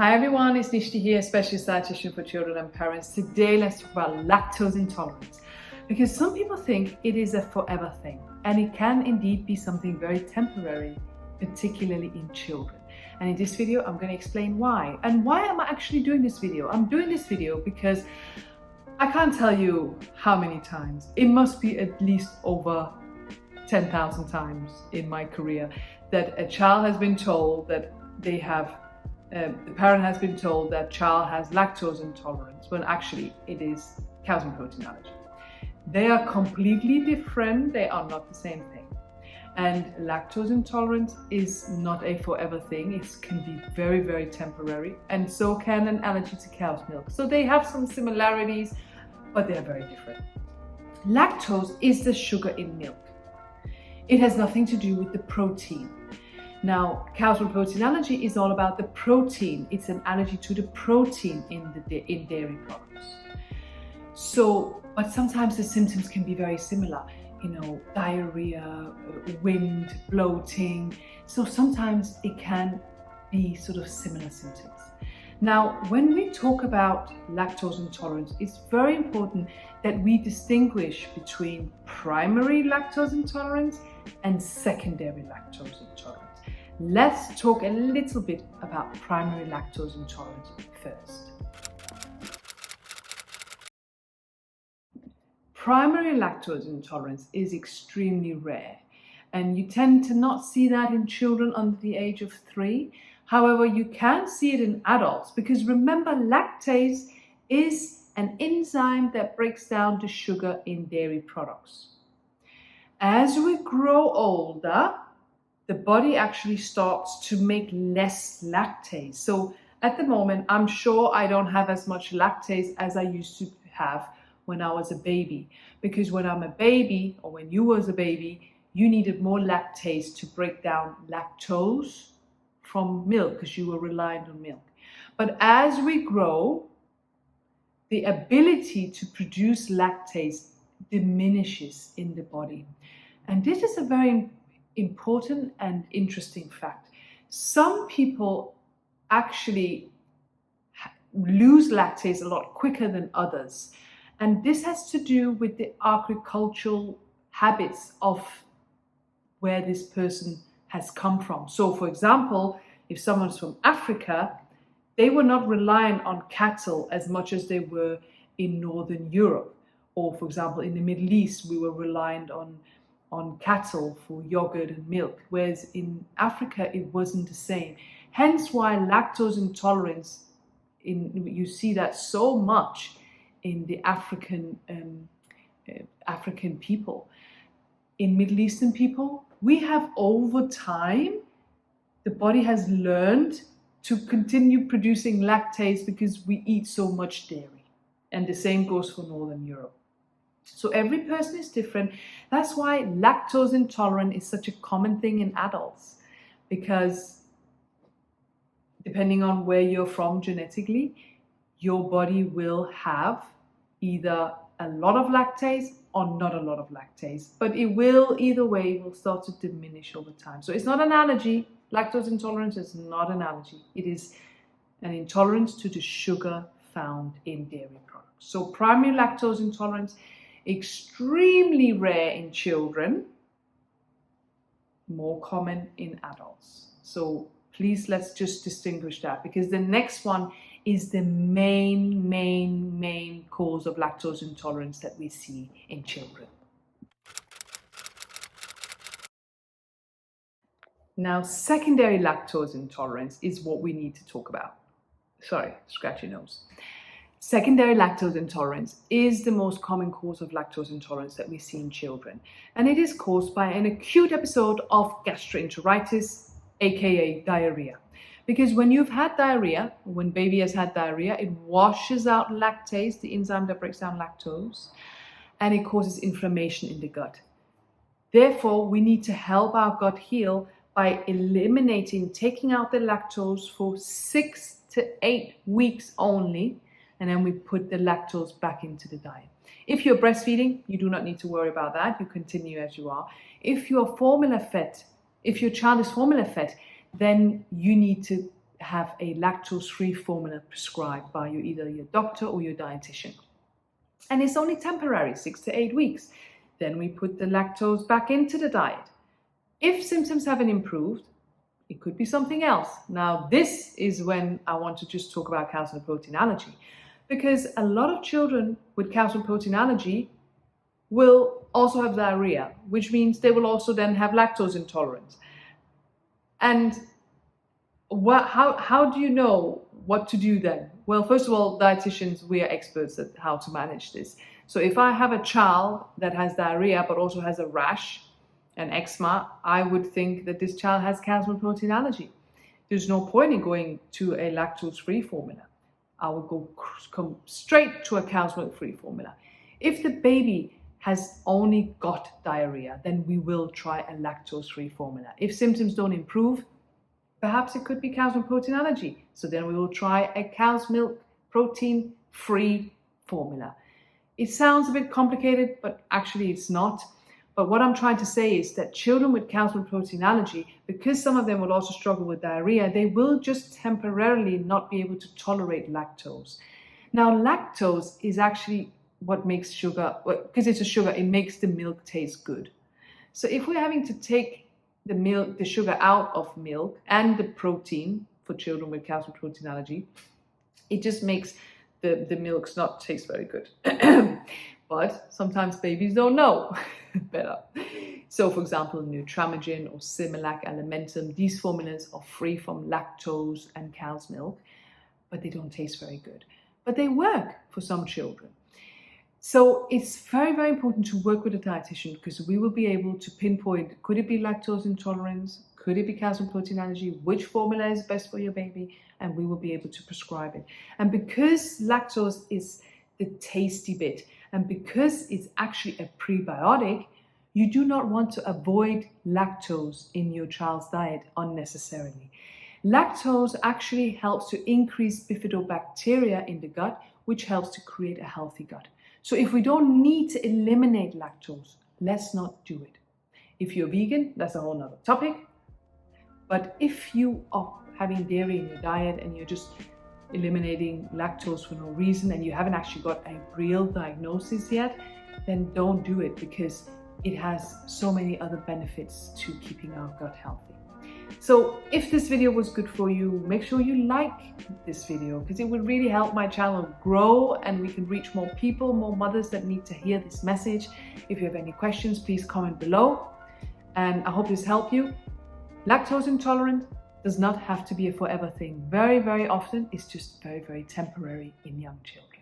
Hi everyone, it's Nishti here, specialist dietitian for children and parents. Today let's talk about lactose intolerance, because some people think it is a forever thing, and it can indeed be something very temporary, particularly in children. And in this video I'm going to explain why. And why am I actually doing this video? I'm doing this video because I can't tell you how many times, it must be at least over 10,000 times in my career, that a child has been told that they have the parent has been told that child has lactose intolerance, when actually it is calcium protein allergy. They are completely different, they are not the same thing. And lactose intolerance is not a forever thing, it can be very, very temporary, and so can an allergy to cow's milk. So they have some similarities, but they are very different. Lactose is the sugar in milk. It has nothing to do with the protein. Now, calcium protein allergy is all about the protein. It's an allergy to the protein in dairy products. So, but sometimes the symptoms can be very similar. Diarrhea, wind, bloating. So sometimes it can be sort of similar symptoms. Now, when we talk about lactose intolerance, it's very important that we distinguish between primary lactose intolerance and secondary lactose intolerance. Let's talk a little bit about primary lactose intolerance first. Primary lactose intolerance is extremely rare, and you tend to not see that in children under the age of 3. However, you can see it in adults, because remember, lactase is an enzyme that breaks down the sugar in dairy products. As we grow older, the body actually starts to make less lactase. So at the moment, I'm sure I don't have as much lactase as I used to have when I was a baby. Because when I'm a baby, or when you was a baby, you needed more lactase to break down lactose from milk, because you were reliant on milk. But as we grow, the ability to produce lactase diminishes in the body. And this is a very important and interesting fact. Some people actually lose lactase a lot quicker than others. And this has to do with the agricultural habits of where this person has come from. So for example, if someone's from Africa, they were not reliant on cattle as much as they were in Northern Europe. Or for example, in the Middle East, we were reliant on cattle for yogurt and milk, whereas in Africa it wasn't the same. Hence why lactose intolerance, you see that so much in the African people. In Middle Eastern people, we have over time, the body has learned to continue producing lactase because we eat so much dairy. And the same goes for Northern Europe. So every person is different. That's why lactose intolerant is such a common thing in adults, because depending on where you're from genetically, your body will have either a lot of lactase or not a lot of lactase, but it will, either way, will start to diminish over time. So it's not an allergy. Lactose intolerance is not an allergy. It is an intolerance to the sugar found in dairy products. So primary lactose intolerance, extremely rare in children, more common in adults. So please, let's just distinguish that, because the next one is the main cause of lactose intolerance that we see in children. Now, secondary lactose intolerance is what we need to talk about. Sorry, scratch your nose. Secondary lactose intolerance is the most common cause of lactose intolerance that we see in children. And it is caused by an acute episode of gastroenteritis, aka diarrhea. Because when you've had diarrhea, when baby has had diarrhea, it washes out lactase, the enzyme that breaks down lactose, and it causes inflammation in the gut. Therefore, we need to help our gut heal by eliminating, taking out the lactose for 6 to 8 weeks only, and then we put the lactose back into the diet. If you're breastfeeding, you do not need to worry about that. You continue as you are. If you're formula fed, if your child is formula fed, then you need to have a lactose-free formula prescribed by either your doctor or your dietitian. And it's only temporary, 6 to 8 weeks. Then we put the lactose back into the diet. If symptoms haven't improved, it could be something else. Now, this is when I want to just talk about calcium protein allergy, because a lot of children with calcium protein allergy will also have diarrhea, which means they will also then have lactose intolerance. And how do you know what to do then? Well, first of all, dietitians, we are experts at how to manage this. So if I have a child that has diarrhea but also has a rash and eczema, I would think that this child has calcium protein allergy. There's no point in going to a lactose-free formula. I would come straight to a calcium-free formula. If the baby has only got diarrhea, then we will try a lactose-free formula. If symptoms don't improve, perhaps it could be calcium protein allergy. So then we will try a cow's milk protein-free formula. It sounds a bit complicated, but actually it's not. But what I'm trying to say is that children with calcium protein allergy, because some of them will also struggle with diarrhea, they will just temporarily not be able to tolerate lactose. Now, lactose is actually what makes sugar, because it's a sugar, it makes the milk taste good. So if we're having to take the sugar out of milk and the protein for children with calcium protein allergy, it just makes the milks not taste very good. But sometimes babies don't know better. So for example, Nutramigen or Similac, Alimentum, these formulas are free from lactose and cow's milk, but they don't taste very good. But they work for some children. So it's very, very important to work with a dietitian, because we will be able to pinpoint, could it be lactose intolerance? Could it be calcium protein allergy? Which formula is best for your baby? And we will be able to prescribe it. And because lactose is the tasty bit, and because it's actually a prebiotic, you do not want to avoid lactose in your child's diet unnecessarily. Lactose actually helps to increase bifidobacteria in the gut, which helps to create a healthy gut. So if we don't need to eliminate lactose, let's not do it. If you're vegan, that's a whole nother topic. But if you are having dairy in your diet and you're just eliminating lactose for no reason and you haven't actually got a real diagnosis yet, then don't do it, because it has so many other benefits to keeping our gut healthy. So if this video was good for you, make sure you like this video, because it would really help my channel grow and we can reach more people, more mothers that need to hear this message. If you have any questions, please comment below. And I hope this helped you. Lactose intolerant does not have to be a forever thing. Very, very often it's just very, very temporary in young children.